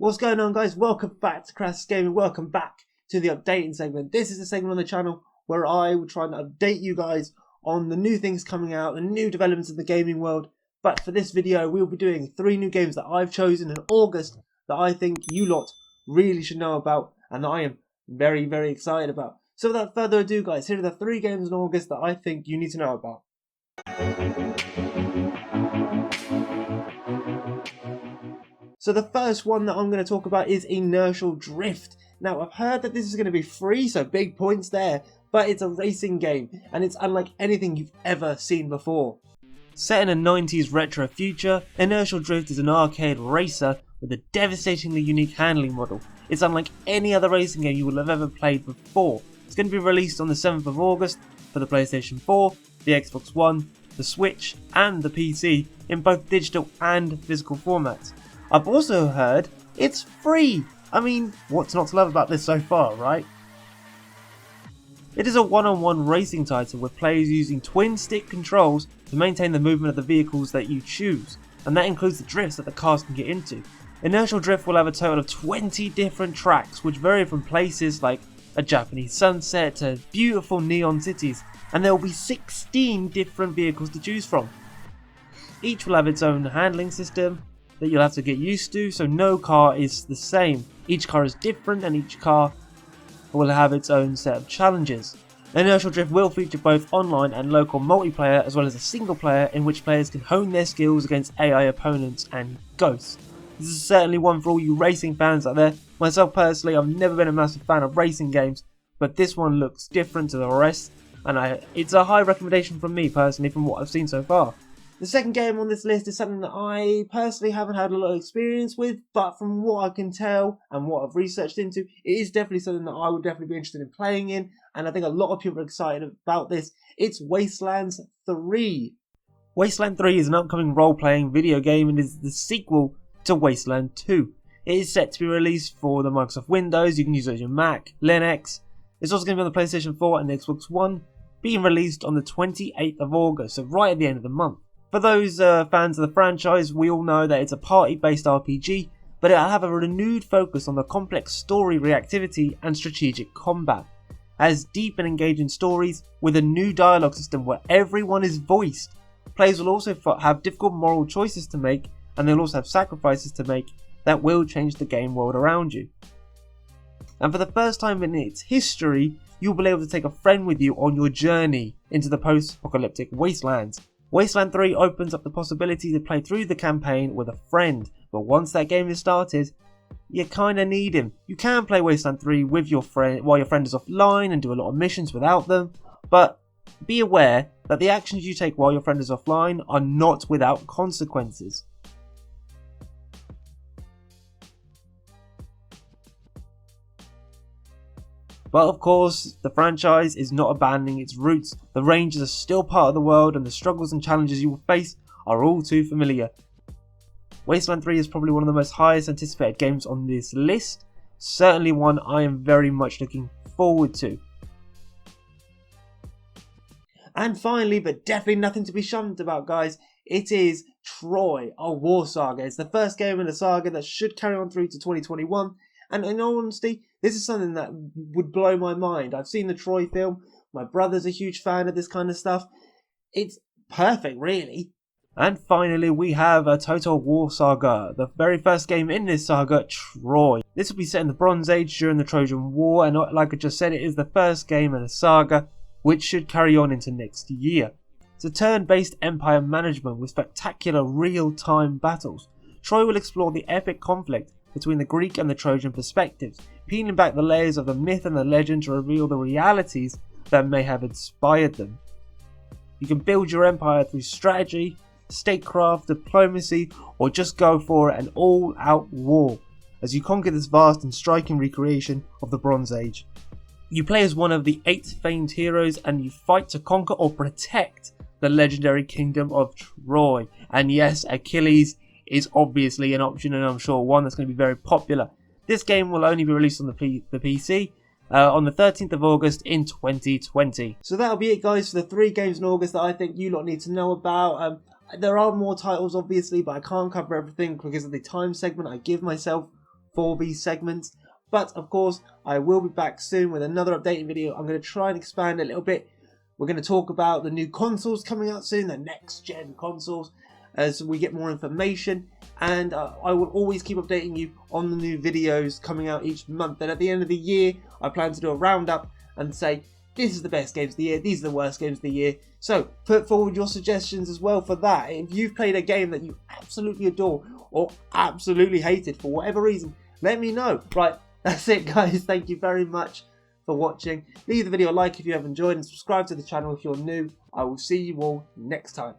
What's going on, guys? Welcome back to Crassus Gaming. Welcome back to the updating segment. This is a segment on the channel where I will try and update you guys on the new things coming out, the new developments in the gaming world. But for this video, we'll be doing 3 new games that I've chosen in August that I think you lot really should know about and that I am very, very excited about. So without further ado, guys, here are the 3 games in August that I think you need to know about. So the first one that I'm going to talk about is Inertial Drift. Now, I've heard that this is going to be free, so big points there, but it's a racing game, and it's unlike anything you've ever seen before. Set in a 90s retro future, Inertial Drift is an arcade racer with a devastatingly unique handling model. It's unlike any other racing game you will have ever played before. It's going to be released on the 7th of August for the PlayStation 4, the Xbox One, the Switch, and the PC in both digital and physical formats. I've also heard it's free. I mean, what's not to love about this so far, right? It is a one-on-one racing title with players using twin stick controls to maintain the movement of the vehicles that you choose, and that includes the drifts that the cars can get into. Inertial Drift will have a total of 20 different tracks which vary from places like a Japanese sunset to beautiful neon cities, and there will be 16 different vehicles to choose from. Each will have its own handling system that you'll have to get used to, so no car is the same. Each car is different and each car will have its own set of challenges. Inertial Drift will feature both online and local multiplayer, as well as a single player in which players can hone their skills against AI opponents and ghosts. This is certainly one for all you racing fans out there. Myself personally, I've never been a massive fan of racing games, but this one looks different to the rest, and it's a high recommendation from me personally from what I've seen so far. The second game on this list is something that I personally haven't had a lot of experience with, but from what I can tell and what I've researched into, it is definitely something that I would definitely be interested in playing in, and I think a lot of people are excited about this. It's Wasteland III. Wasteland 3 is an upcoming role-playing video game and is the sequel to Wasteland 2. It is set to be released for the Microsoft Windows. You can use it on your Mac, Linux. It's also going to be on the PlayStation 4 and the Xbox One, being released on the 28th of August, so right at the end of the month. For those fans of the franchise, we all know that it's a party-based RPG, but it'll have a renewed focus on the complex story reactivity and strategic combat. It has deep and engaging stories with a new dialogue system where everyone is voiced. Players will also have difficult moral choices to make, and they'll also have sacrifices to make that will change the game world around you. And for the first time in its history, you'll be able to take a friend with you on your journey into the post-apocalyptic wastelands. Wasteland 3 opens up the possibility to play through the campaign with a friend, but once that game is started, you kinda need him. You can play Wasteland 3 with your friend while your friend is offline and do a lot of missions without them, but be aware that the actions you take while your friend is offline are not without consequences. But of course, the franchise is not abandoning its roots. The Rangers are still part of the world, and the struggles and challenges you will face are all too familiar. Wasteland 3 is probably one of the most highest anticipated games on this list. Certainly one I am very much looking forward to. And finally, but definitely nothing to be shunned about, guys, it is Troy, a war saga. It's the first game in a saga that should carry on through to 2021. And in all honesty, this is something that would blow my mind. I've seen the Troy film. My brother's a huge fan of this kind of stuff. It's perfect, really. And finally, we have a Total War Saga. The very first game in this saga, Troy. This will be set in the Bronze Age during the Trojan War. And like I just said, it is the first game in a saga, which should carry on into next year. It's a turn-based empire management with spectacular real-time battles. Troy will explore the epic conflict between the Greek and the Trojan perspectives, peeling back the layers of the myth and the legend to reveal the realities that may have inspired them. You can build your empire through strategy, statecraft, diplomacy, or just go for an all-out war as you conquer this vast and striking recreation of the Bronze Age. You play as one of the 8 famed heroes and you fight to conquer or protect the legendary kingdom of Troy. And yes, Achilles is obviously an option, and I'm sure one that's going to be very popular. This game will only be released on the PC on the 13th of August in 2020. So that'll be it, guys, for the 3 games in August that I think you lot need to know about. There are more titles, obviously, but I can't cover everything because of the time segment I give myself for these segments. But of course, I will be back soon with another updated video. I'm going to try and expand a little bit. We're going to talk about the new consoles coming out soon, the next gen consoles, as we get more information. And I will always keep updating you on the new videos coming out each month. And at the end of the year, I plan to do a roundup and say, this is the best games of the year, these are the worst games of the year. So put forward your suggestions as well for that. If you've played a game that you absolutely adore or absolutely hated for whatever reason, let me know. Right, that's it guys, thank you very much for watching. Leave the video a like if you have enjoyed and subscribe to the channel if you're new. I will see you all next time.